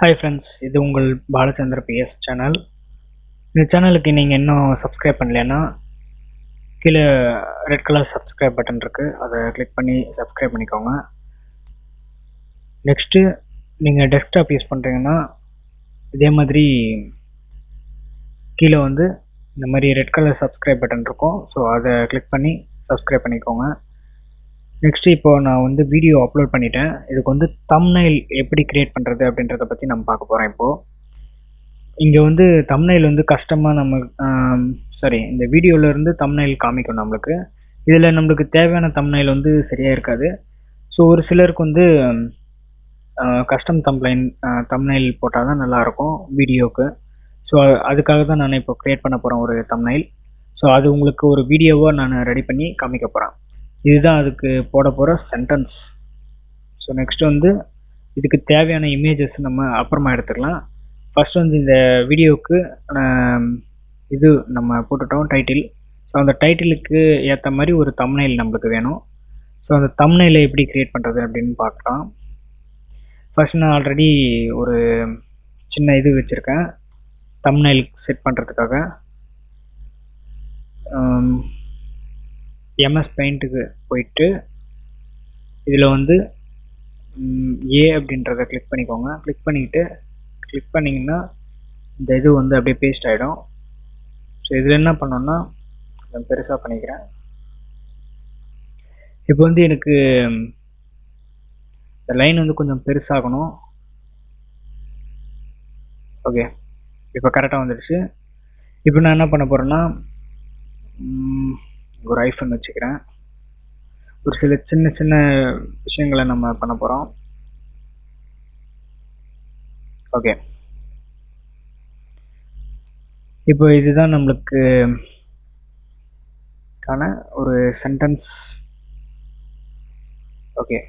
Hi friends, இது உங்கள் Balachandra PS channel. இந்த சேனலுக்கு நீங்கள் இன்னும் சப்ஸ்கிரைப் பண்ணலைன்னா கீழே ரெட் கலர் சப்ஸ்கிரைப் பட்டன் இருக்குது, அதை கிளிக் பண்ணி சப்ஸ்கிரைப் பண்ணிக்கோங்க. நெக்ஸ்ட்டு நீங்கள் டெஸ்க்டாப் யூஸ் பண்ணுறீங்கன்னா இதே மாதிரி கீழே வந்து இந்த மாதிரி ரெட் கலர் சப்ஸ்கிரைப் பட்டன் இருக்கும், ஸோ அதை கிளிக் பண்ணி சப்ஸ்கிரைப் பண்ணிக்கோங்க. நெக்ஸ்ட்டு இப்போது நான் வந்து வீடியோ அப்லோட் பண்ணிட்டேன். இதுக்கு வந்து தம்ப்நெயில் எப்படி க்ரியேட் பண்ணுறது அப்படின்றத பற்றி நம்ம பார்க்க போகிறோம். இப்போது இங்கே வந்து தம்ப்நெயில் வந்து கஷ்டமாக நம்ம இந்த வீடியோவிலேருந்து தம்ப்நெயில் காமிக்கும் நம்மளுக்கு. இதில் நம்மளுக்கு தேவையான தம்ப்நெயில் வந்து சரியாக இருக்காது. ஸோ ஒரு சிலருக்கு வந்து கஸ்டம் தம்ப்நெயில் போட்டால் தான் நல்லாயிருக்கும் வீடியோவுக்கு. ஸோ அதுக்காக தான் நான் இப்போ க்ரியேட் பண்ண போகிறேன் ஒரு தம்ப்நெயில். ஸோ அது உங்களுக்கு ஒரு வீடியோவாக நான் ரெடி பண்ணி காமிக்க போகிறேன். இதுதான் அதுக்கு போட போகிற சென்டென்ஸ். ஸோ நெக்ஸ்ட் வந்து இதுக்கு தேவையான இமேஜஸ் நம்ம அப்புறமா எடுத்துக்கலாம். ஃபஸ்ட் வந்து இந்த வீடியோவுக்கு இது நம்ம போட்டுட்டோம் டைட்டில். ஸோ அந்த டைட்டிலுக்கு ஏற்ற மாதிரி ஒரு தம்ப்நெயில் நம்மளுக்கு வேணும். ஸோ அந்த தம்ப்நெயிலை எப்படி க்ரியேட் பண்ணுறது அப்படின்னு பார்க்கலாம். ஃபஸ்ட் நான் ஆல்ரெடி ஒரு சின்ன இது வச்சுருக்கேன் தம்ப்நெயில் செட் பண்ணுறதுக்காக. எம்எஸ் பெயிண்ட்டுக்கு போயிட்டு இதில் வந்து ஏ அப்படின்றத கிளிக் பண்ணிக்கோங்க. கிளிக் பண்ணிங்கன்னா இந்த இது வந்து அப்படியே பேஸ்ட் ஆகிடும். ஸோ இதில் என்ன பண்ணோன்னா நான் பெருசாக பண்ணிக்கிறேன். இப்போ வந்து எனக்கு இந்த லைன் வந்து கொஞ்சம் பெருசாகணும். ஓகே, இப்போ கரெக்டாக வந்துடுச்சு. இப்போ நான் என்ன பண்ண போகிறேன்னா ஒரு ஐஃபோன் வச்சுக்கிறேன். ஒரு சில சின்ன சின்ன விஷயங்களை நம்ம பண்ண போகிறோம். ஓகே, இப்போ இதுதான் நம்மளுக்கு ஒரு சென்டென்ஸ். ஓகே,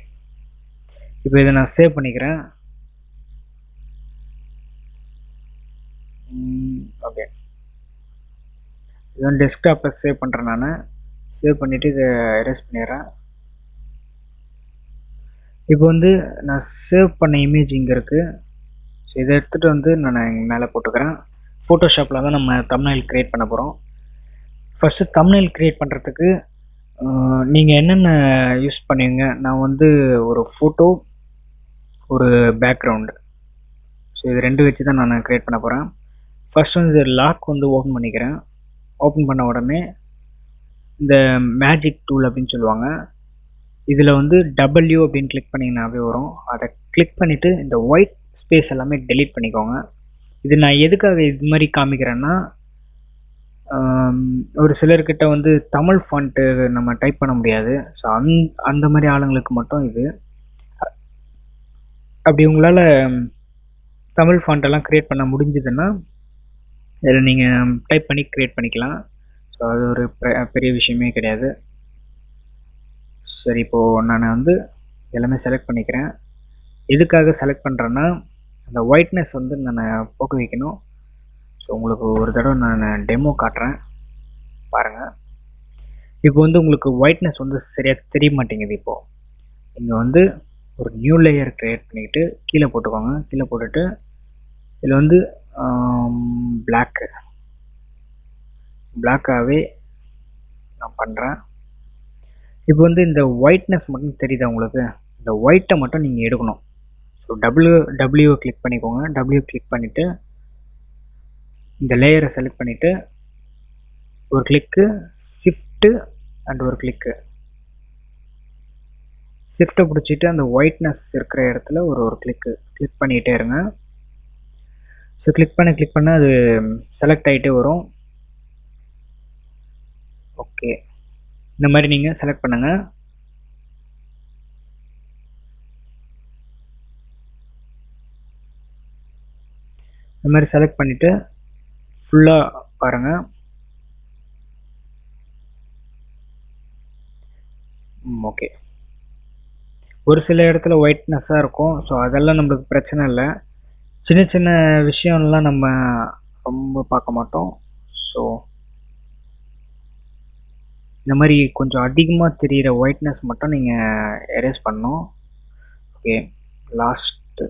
இப்போ இதை நான் சேவ் பண்ணிக்கிறேன். ஓகே, இதுதான் டெஸ்க்டாப்பில் சேவ் பண்ணுறேன். நான் சேவ் பண்ணிவிட்டு இதை எரேஸ் பண்ணிடுறேன். இப்போ வந்து நான் சேவ் பண்ண இமேஜ் இங்கே இருக்குது. ஸோ இதை எடுத்துகிட்டு வந்து நான் இங்கே மேலே போட்டுக்கிறேன். ஃபோட்டோஷாப்பில் தான் நம்ம தம்ப்நெயில் க்ரியேட் பண்ண போகிறோம். ஃபஸ்ட்டு தம்ப்நெயில் க்ரியேட் பண்ணுறதுக்கு நீங்கள் என்னென்ன யூஸ் பண்ணுவீங்க? நான் வந்து ஒரு ஃபோட்டோ, ஒரு பேக்ரவுண்டு, ஸோ இது ரெண்டு வச்சு தான் நான் க்ரியேட் பண்ண போகிறேன். ஃபஸ்ட் வந்து இது லாக் வந்து ஓப்பன் பண்ணிக்கிறேன். ஓப்பன் பண்ண உடனே இந்த மேஜிக் டூல் அப்படின்னு சொல்லுவாங்க, இதில் வந்து டபிள்யூ அப்படின்னு கிளிக் பண்ணிங்கனாவே வரும். அதை கிளிக் பண்ணிவிட்டு இந்த ஒயிட் ஸ்பேஸ் எல்லாமே டெலீட் பண்ணிக்கோங்க. இது நான் எதுக்காக இது மாதிரி காமிக்கிறேன்னா, ஒரு சிலர்கிட்ட வந்து தமிழ் ஃபாண்ட்டு நம்ம டைப் பண்ண முடியாது. ஸோ அந்த மாதிரி ஆளுங்களுக்கு மட்டும் இது. அப்படி உங்களால் தமிழ் ஃபாண்ட்டெல்லாம் க்ரியேட் பண்ண முடிஞ்சதுன்னா இதில் நீங்கள் டைப் பண்ணி க்ரியேட் பண்ணிக்கலாம். ஸோ அது ஒரு பெரிய விஷயமே கிடையாது. சரி, இப்போது நான் வந்து எல்லாமே செலக்ட் பண்ணிக்கிறேன். எதுக்காக செலக்ட் பண்ணுறேன்னா, அந்த ஒயிட்னஸ் வந்து நான் போக்க வைக்கணும். ஸோ உங்களுக்கு ஒரு தடவை நான் டெமோ காட்டுறேன் பாருங்கள். இப்போ வந்து உங்களுக்கு ஒயிட்னஸ் வந்து சரியாக தெரிய மாட்டேங்குது. இப்போது இங்கே வந்து ஒரு நியூ லேயர் க்ரியேட் பண்ணிக்கிட்டு கீழே போட்டுக்கோங்க. கீழே போட்டுட்டு இதில் வந்து பிளாக்காகவே நான் பண்ணுறேன். இப்போ வந்து இந்த ஒயிட்னஸ் மட்டும் தெரியுதா உங்களுக்கு? இந்த ஒயிட்டை மட்டும் நீங்கள் எடுக்கணும். ஸோ டபிள்யூ கிளிக் பண்ணிக்கோங்க. டபிள்யூ கிளிக் பண்ணிவிட்டு இந்த லேயரை செலக்ட் பண்ணிவிட்டு ஒரு கிளிக்கு, ஷிஃப்ட்டு அண்ட் ஒரு கிளிக்கு, ஷிஃப்ட்டை பிடிச்சிட்டு அந்த ஒயிட்னஸ் இருக்கிற இடத்துல ஒரு கிளிக் பண்ணிகிட்டே இருங்க. ஸோ கிளிக் பண்ண அது செலக்ட் ஆகிட்டே வரும். ஓகே, இந்த மாதிரி நீங்கள் செலக்ட் பண்ணுங்கள். இந்த மாதிரி செலக்ட் பண்ணிவிட்டு ஃபுல்லாக பாருங்கள். ஓகே, ஒரு சில இடத்துல ஒயிட்னஸாக இருக்கும். ஸோ அதெல்லாம் நம்மளுக்கு பிரச்சனை இல்லை. சின்ன சின்ன விஷயம்லாம் நம்ம ரொம்ப பார்க்க மாட்டோம். ஸோ இந்த மாதிரி கொஞ்சம் அதிகமாக தெரிகிற ஒயிட்னஸ் மட்டும் நீங்கள் எரேஸ் பண்ணணும். ஓகே, லாஸ்ட்டு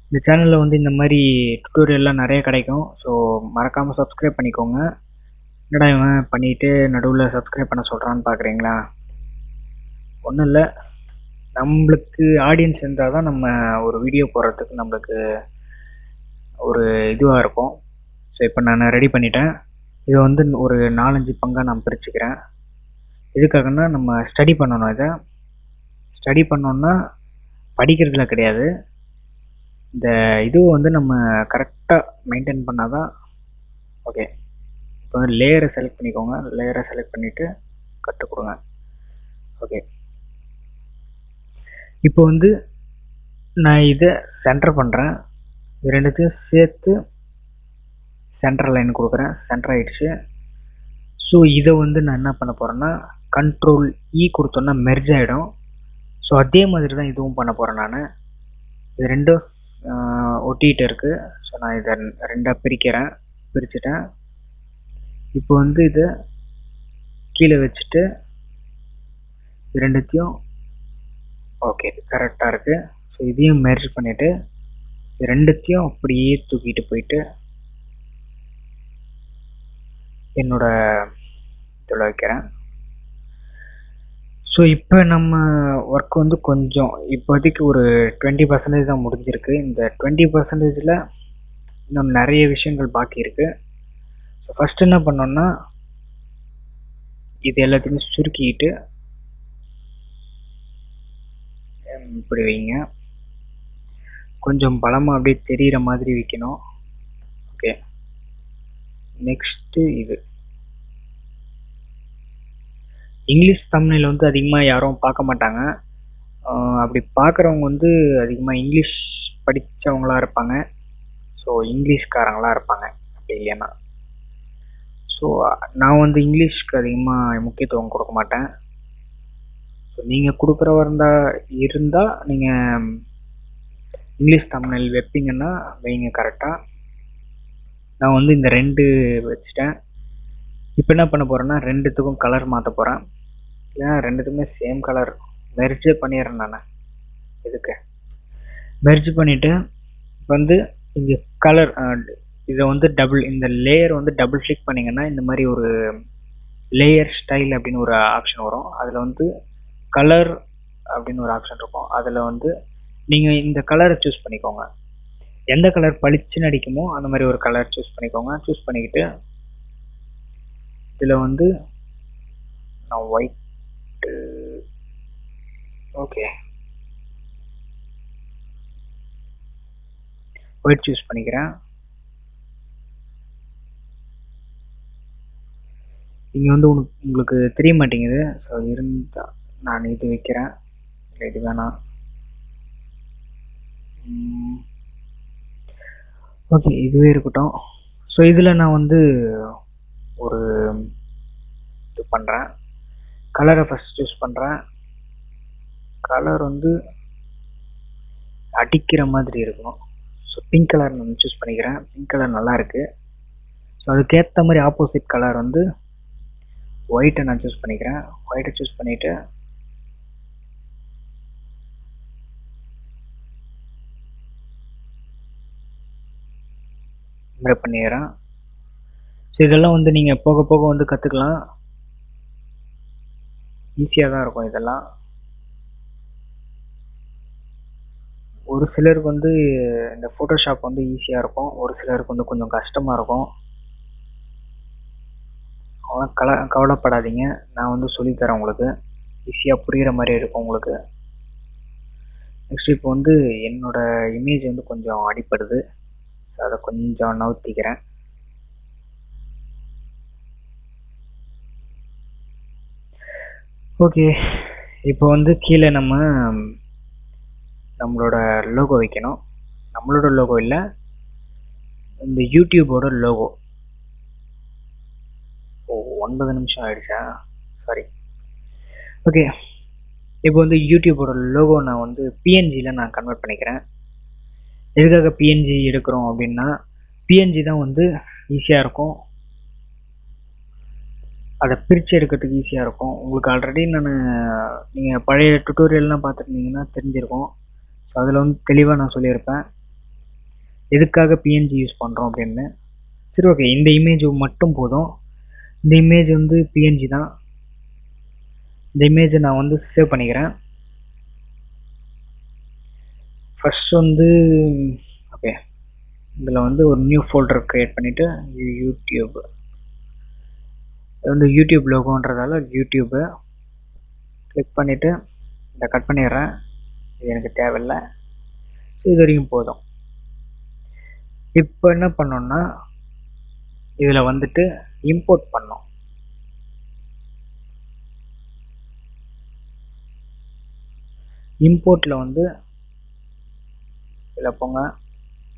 இந்த சேனலில் வந்து இந்த மாதிரி டுட்டோரியல்லாம் நிறைய கிடைக்கும். ஸோ மறக்காமல் சப்ஸ்கிரைப் பண்ணிக்கோங்க. என்னடா இவன் பண்ணிட்டு நடுவில் சப்ஸ்கிரைப் பண்ண சொல்கிறான்னு பார்க்குறீங்களா? ஒன்றும் இல்லை, நம்மளுக்கு ஆடியன்ஸ் இருந்தால் தான் நம்ம ஒரு வீடியோ போடுறதுக்கு நம்மளுக்கு ஒரு இதுவாக இருக்கும். ஸோ இப்போ நான் ரெடி பண்ணிட்டேன். இதை வந்து ஒரு 4-5 பங்காக நான் பிரிச்சுக்கிறேன். எதுக்காகன்னா நம்ம ஸ்டடி பண்ணணும். இதை ஸ்டடி பண்ணோன்னா படிக்கிறதுல கிடையாது, இந்த இதுவை வந்து நம்ம கரெக்டாக மெயின்டைன் பண்ணால் தான். ஓகே, இப்போ வந்து லேயரை செலக்ட் பண்ணிக்கோங்க. லேயரை செலக்ட் பண்ணிவிட்டு கட்டு கொடுங்க. ஓகே, இப்போ வந்து நான் இதை சென்டர் பண்ணுறேன். இது ரெண்டுத்தையும் சேர்த்து சென்டர் லைன் கொடுக்குறேன். சென்டர் ஆகிடுச்சு. ஸோ இதை வந்து நான் என்ன பண்ண போகிறேன்னா கண்ட்ரோல் இ கொடுத்தோன்னா மெர்ஜ் ஆகிடும். ஸோ அதே மாதிரி தான் இதுவும் பண்ண போகிறேன். நான் இது ரெண்டும் ஒட்டிகிட்டு இருக்குது. ஸோ நான் இதை ரெண்டாக பிரிச்சுட்டேன். இப்போ வந்து இதை கீழே வச்சுட்டு இது ரெண்டுத்தையும் ஓகே கரெக்டாக இருக்குது. ஸோ இதையும் மெர்ஜ் பண்ணிவிட்டு இது ரெண்டுத்தையும் அப்படியே தூக்கிட்டு போயிட்டு என்னோட இதில் வைக்கிறேன். ஸோ இப்போ நம்ம ஒர்க் வந்து கொஞ்சம் இப்போதைக்கு ஒரு 20% தான் முடிஞ்சிருக்கு. இந்த 20%ல் இன்னும் நிறைய விஷயங்கள் பாக்கி இருக்குது. ஸோ ஃபஸ்ட்டு என்ன பண்ணோன்னா இது எல்லாத்தையுமே சுருக்கிக்கிட்டு இப்படி வைங்க. கொஞ்சம் பலமாக அப்படியே தெரிகிற மாதிரி வைக்கணும். ஓகே, நெக்ஸ்ட்டு இது இங்கிலீஷ் தம்ப்நெயில் வந்து அதிகமாக யாரும் பார்க்க மாட்டாங்க. அப்படி பார்க்குறவங்க வந்து அதிகமாக இங்கிலீஷ் படித்தவங்களாக இருப்பாங்க. ஸோ இங்கிலீஷ்காரங்களாக இருப்பாங்க அப்படி இல்லைன்னா. ஸோ நான் வந்து இங்கிலீஷ்க்கு அதிகமாக முக்கியத்துவம் கொடுக்க மாட்டேன். ஸோ நீங்கள் கொடுக்குறவா இருந்தால் நீங்கள் இங்கிலீஷ் தம்ப்நெயில் வைப்பீங்கன்னா வைங்க கரெக்டாக. நான் வந்து இந்த 2 வச்சுட்டேன். இப்போ என்ன பண்ண போகிறேன்னா ரெண்டுத்துக்கும் கலர் மாற்ற போகிறேன். இல்லைன்னா ரெண்டுத்துக்குமே சேம் கலர் மெர்ஜ் பண்ணிடுறேன். நான் இதுக்கு மெர்ஜ் பண்ணிவிட்டு வந்து இங்கே கலர் இதை வந்து இந்த லேயர் வந்து டபுள் கிளிக் பண்ணிங்கன்னா இந்த மாதிரி ஒரு லேயர் ஸ்டைல் அப்படின்னு ஒரு ஆப்ஷன் வரும். அதில் வந்து கலர் அப்படின்னு ஒரு ஆப்ஷன் இருக்கும். அதில் வந்து நீங்கள் இந்த கலரை சூஸ் பண்ணிக்கோங்க. எந்த கலர் பளிச்சுன்னு அடிக்குமோ அந்த மாதிரி ஒரு கலர் சூஸ் பண்ணிக்கோங்க. சூஸ் பண்ணிக்கிட்டு இதில் வந்து நான் ஒயிட்டு ஓகே ஒயிட் சூஸ் பண்ணிக்கிறேன். இங்கே வந்து உங்களுக்கு தெரிய மாட்டேங்குது. ஸோ இருந்தால் நான் இது வைக்கிறேன். இல்லை இது வேணாம். ஓகே, இதுவே இருக்கட்டும். ஸோ இதில் நான் வந்து ஒரு இது பண்ணுறேன். கலரை ஃபஸ்ட் சூஸ் பண்ணுறேன். கலர் வந்து அடிக்கிற மாதிரி இருக்கணும். ஸோ பிங்க் கலர் நான் சூஸ் பண்ணிக்கிறேன். பிங்க் கலர் நல்லா இருக்குது. ஸோ அதுக்கேற்ற மாதிரி ஆப்போசிட் கலர் வந்து ஒயிட்டை நான் சூஸ் பண்ணிக்கிறேன். ஒயிட்டை சூஸ் பண்ணிவிட்டு மிரர் பண்ணிடுறேன். ஸோ இதெல்லாம் வந்து நீங்கள் போக போக வந்து கற்றுக்கலாம். ஈஸியாக தான் இருக்கும் இதெல்லாம். ஒரு சிலருக்கு வந்து இந்த ஃபோட்டோஷாப் வந்து ஈஸியாக இருக்கும், ஒரு சிலருக்கு வந்து கொஞ்சம் கஷ்டமாக இருக்கும். அதெல்லாம் கவலைப்படாதீங்க, நான் வந்து சொல்லித்தரேன் உங்களுக்கு. ஈஸியாக புரிகிற மாதிரி இருக்கும் உங்களுக்கு. நெக்ஸ்ட் இப்போ வந்து என்னோடய இமேஜ் வந்து கொஞ்சம் அடிப்படுது. ஸோ அதை கொஞ்சம் நவுத்திக்கிறேன். ஓகே, இப்போ வந்து கீழே நம்மளோட லோகோ வைக்கணும். நம்மளோட லோகோ இல்லை, இந்த யூடியூபோட லோகோ. 9 நிமிஷம் ஆயிடுச்சா? சாரி. ஓகே, இப்போ வந்து யூடியூபோட லோகோ நான் வந்து பிஎன்ஜியில் நான் கன்வெர்ட் பண்ணிக்கிறேன். எதுக்காக பிஎன்ஜி எடுக்கிறோம் அப்படின்னா பிஎன்ஜி தான் வந்து ஈஸியாக இருக்கும். அதை பிரித்து எடுக்கிறதுக்கு ஈஸியாக இருக்கும். உங்களுக்கு ஆல்ரெடி நீங்கள் பழைய டுட்டோரியல்லாம் பார்த்துருந்தீங்கன்னா தெரிஞ்சிருக்கும். ஸோ அதில் வந்து தெளிவாக நான் சொல்லியிருப்பேன் எதுக்காக பிஎன்ஜி யூஸ் பண்ணுறோம் அப்படின்னு. சரி, ஓகே, இந்த இமேஜ் மட்டும் போதும். இந்த இமேஜ் வந்து பிஎன்ஜி தான். இந்த இமேஜை நான் வந்து சேவ் பண்ணிக்கிறேன். ஃபர்ஸ்ட் வந்து ஓகே, இதில் வந்து ஒரு நியூ ஃபோல்டர் க்ரியேட் பண்ணிவிட்டு யூடியூப், இது வந்து யூடியூப் லோகோன்றதால யூடியூபை கிளிக் பண்ணிவிட்டு இதை கட் பண்ணிடுறேன். இது எனக்கு தேவையில்லை. ஸோ இது வரைக்கும் போதும். இப்போ என்ன பண்ணோன்னா இதில் வந்துட்டு இம்போர்ட் பண்ணோம். இம்போர்ட்டில் வந்து இதில் போங்க,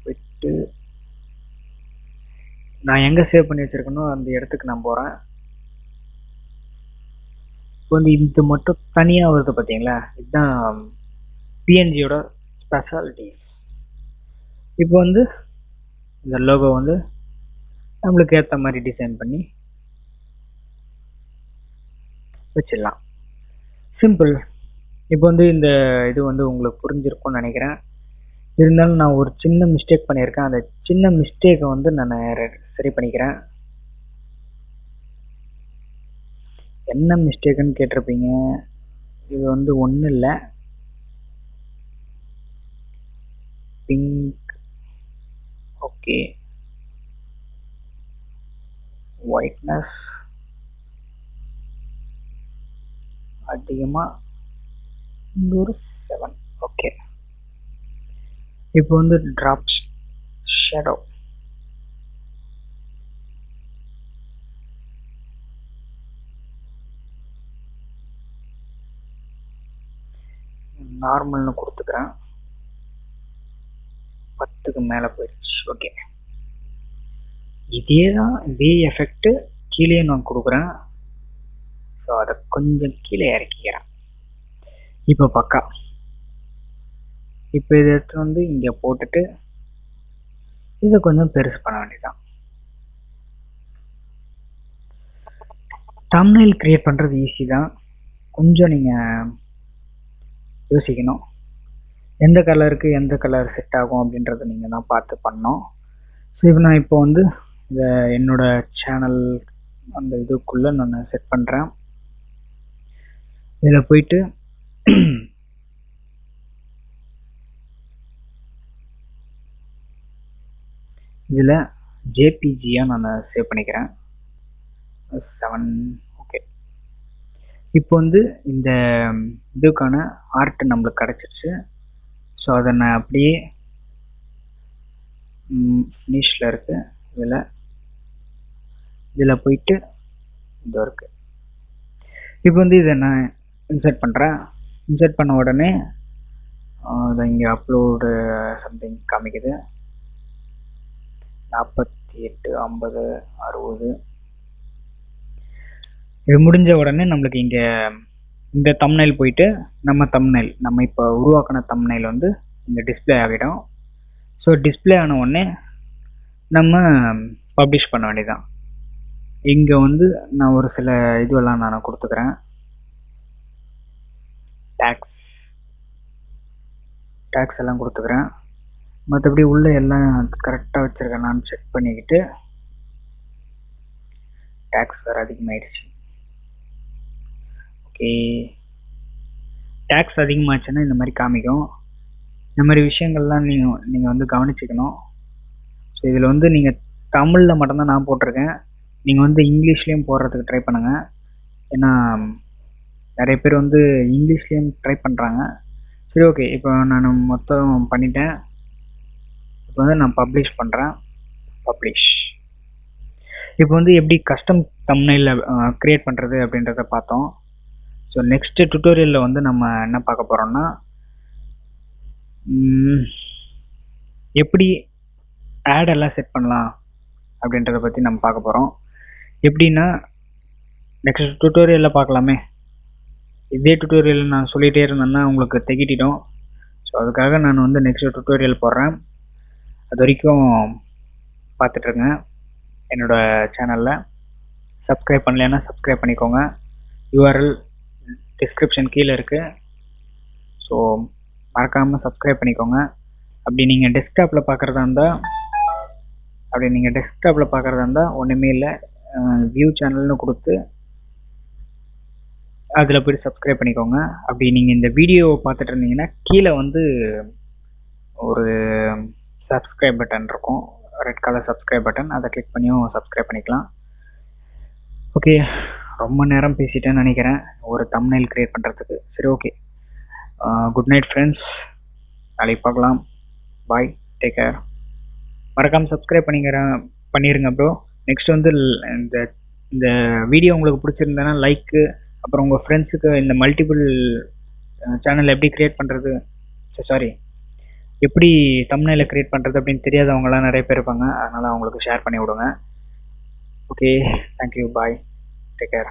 விட்டு நான் எங்கே சேவ் பண்ணி வச்சுருக்கேனோ அந்த இடத்துக்கு நான் போகிறேன். இப்போ வந்து இது மட்டும் தனியாக வருது பார்த்தீங்களா, இதுதான் பிஎன்ஜியோட ஸ்பெஷாலிட்டிஸ். இப்போ வந்து இந்த லோகோ வந்து நம்மளுக்கு ஏற்ற மாதிரி டிசைன் பண்ணி வச்சிடலாம். சிம்பிள். இப்போ வந்து இந்த இது வந்து உங்களுக்கு புரிஞ்சிருக்கும்னு நினைக்கிறேன். இருந்தாலும் நான் ஒரு சின்ன மிஸ்டேக் பண்ணியிருக்கேன். அந்த சின்ன மிஸ்டேக்கை வந்து நான் சரி பண்ணிக்கிறேன். என்ன மிஸ்டேக்குன்னு கேட்டிருப்பீங்க. இது வந்து ஒன்றும் இல்லை, பிங்க், ஓகே, ஒயிட்னஸ் அதிகமாக இங்கே ஒரு 7. ஓகே, இப்போ வந்து ட்ராப் ஷேடோ நார்மல்னு கொடுத்துக்கிறேன். 10க்கு மேலே போயிடுச்சு. ஓகே, இதே எஃபெக்ட் கீழே நான் கொடுக்குறேன். ஸோ அதை கொஞ்சம் கீழே இறக்கிக்கிறேன். இப்போ பக்கா. இப்போ இதை எடுத்து வந்து இங்கே போட்டுட்டு இதை கொஞ்சம் பெருசு பண்ண வேண்டியதான். தம்ப்நெயில் கிரியேட் பண்ணுறது ஈஸி தான். கொஞ்சம் நீங்கள் யோசிக்கணும், எந்த கலருக்கு எந்த கலர் செட் ஆகும் அப்படின்றத நீங்கள் தான் பார்த்து பண்ணணும். ஸோ இப்போ நான் வந்து இதை என்னோடய சேனல் அந்த இதுக்குள்ளே நான் செட் பண்ணுறேன். இதில் போயிட்டு இதில் ஜேபிஜியாக நான் சேவ் பண்ணிக்கிறேன். 7. ஓகே, இப்போ வந்து இந்த இதுக்கான ஆர்ட் நம்மளுக்கு கிடச்சிருச்சு. ஸோ அதை நான் அப்படியே ஃபினிஷில் இருக்குது, இதில் போயிட்டு இது இருக்குது. இப்போ வந்து இதை நான் இன்சர்ட் பண்ணுறேன். இன்சர்ட் பண்ண உடனே அதை இங்கே அப்லோடு சம்திங் காமிக்குது. 48, 50, 60. இது முடிஞ்ச உடனே நம்மளுக்கு இங்கே இந்த தம்ப்நெயில் போயிட்டு நம்ம இப்போ உருவாக்கின தம்ப்நெயில் வந்து இங்கே டிஸ்பிளே ஆகிடும். ஸோ டிஸ்பிளே ஆன உடனே நம்ம பப்ளிஷ் பண்ண வேண்டியதான். இங்கே வந்து நான் ஒரு சில இதுவெல்லாம் நான் கொடுத்துக்கிறேன். டேக்ஸ் எல்லாம் கொடுத்துக்கிறேன். மற்றபடி உள்ளே எல்லாம் கரெக்டாக வச்சுருக்கேன் நான் செக் பண்ணிக்கிட்டு. டேக்ஸ் வேறு அதிகமாகிடுச்சு. ஓகே, டேக்ஸ் அதிகமாகிடுச்சுன்னா இந்த மாதிரி காமிக்கும். இந்த மாதிரி விஷயங்கள்லாம் நீங்கள் வந்து கவனிச்சிக்கணும். ஸோ இதில் வந்து நீங்கள் தமிழில் மட்டும்தான் நான் போட்டிருக்கேன். நீங்கள் வந்து இங்கிலீஷ்லேயும் போடுறதுக்கு ட்ரை பண்ணுங்கள். ஏன்னா நிறைய பேர் வந்து இங்கிலீஷ்லேயும் ட்ரை பண்ணுறாங்க. சரி, ஓகே, இப்போ நான் மொத்தம் பண்ணிட்டேன். இப்போ வந்து நான் பப்ளிஷ் பண்ணுறேன். பப்ளிஷ். இப்போ வந்து எப்படி கஸ்டம் தம்ப்நெயில் க்ரியேட் பண்ணுறது அப்படின்றத பார்த்தோம். ஸோ நெக்ஸ்ட்டு டுட்டோரியலில் வந்து நம்ம என்ன பார்க்க போகிறோம்னா, எப்படி ஆட் எல்லாம் செட் பண்ணலாம் அப்படின்றத பற்றி நம்ம பார்க்க போகிறோம். எப்படின்னா நெக்ஸ்ட் டுட்டோரியலில் பார்க்கலாமே. இதே டுட்டோரியல் நான் சொல்லிகிட்டே இருந்தேன்னா உங்களுக்கு திகிட்டிடும். ஸோ அதுக்காக நான் வந்து நெக்ஸ்ட் டுட்டோரியல் போடுறேன். அது வரைக்கும் பார்த்துட்ருங்க என்னோடய சேனலில். சப்ஸ்கிரைப் பண்ணலைன்னா சப்ஸ்கிரைப் பண்ணிக்கோங்க. யூஆர்எல் டிஸ்கிரிப்ஷன் கீழே இருக்குது. ஸோ மறக்காமல் சப்ஸ்கிரைப் பண்ணிக்கோங்க. அப்படி நீங்கள் டெஸ்க்டாப்பில் பார்க்குறதா இருந்தால் ஒன்றுமே இல்லை, வியூ சேனல்னு கொடுத்து அதில் போய் சப்ஸ்கிரைப் பண்ணிக்கோங்க. அப்படி நீங்கள் இந்த வீடியோவை பார்த்துட்டு இருந்தீங்கன்னா கீழே வந்து ஒரு சப்ஸ்கிரைப் பட்டன் இருக்கும், ரெட் கலர் சப்ஸ்கிரைப் பட்டன், அதை கிளிக் பண்ணியும் சப்ஸ்கிரைப் பண்ணிக்கலாம். ஓகே, ரொம்ப நேரம் பேசிட்டேன்னு நினைக்கிறேன் ஒரு தம்ப்நெயில் க்ரியேட் பண்ணுறதுக்கு. சரி, ஓகே, குட் நைட் ஃப்ரெண்ட்ஸ், நாளைக்கு பார்க்கலாம். பாய், டேக் கேர். மறக்காமல் சப்ஸ்கிரைப் பண்ணிடுங்க ப்ரோ. நெக்ஸ்ட் வந்து இந்த வீடியோ உங்களுக்கு பிடிச்சிருந்தேன்னா லைக்கு, அப்புறம் உங்கள் ஃப்ரெண்ட்ஸுக்கு இந்த மல்டிபிள் சேனல் எப்படி க்ரியேட் பண்ணுறது, எப்படி தம்ப்நெயிலை க்ரியேட் பண்ணுறது அப்படின்னு தெரியாதவங்களாம் நிறைய பேர் இருப்பாங்க, அதனால் அவங்களுக்கு ஷேர் பண்ணி விடுங்க. ஓகே, தேங்க்யூ, பாய், டேக் கேர்.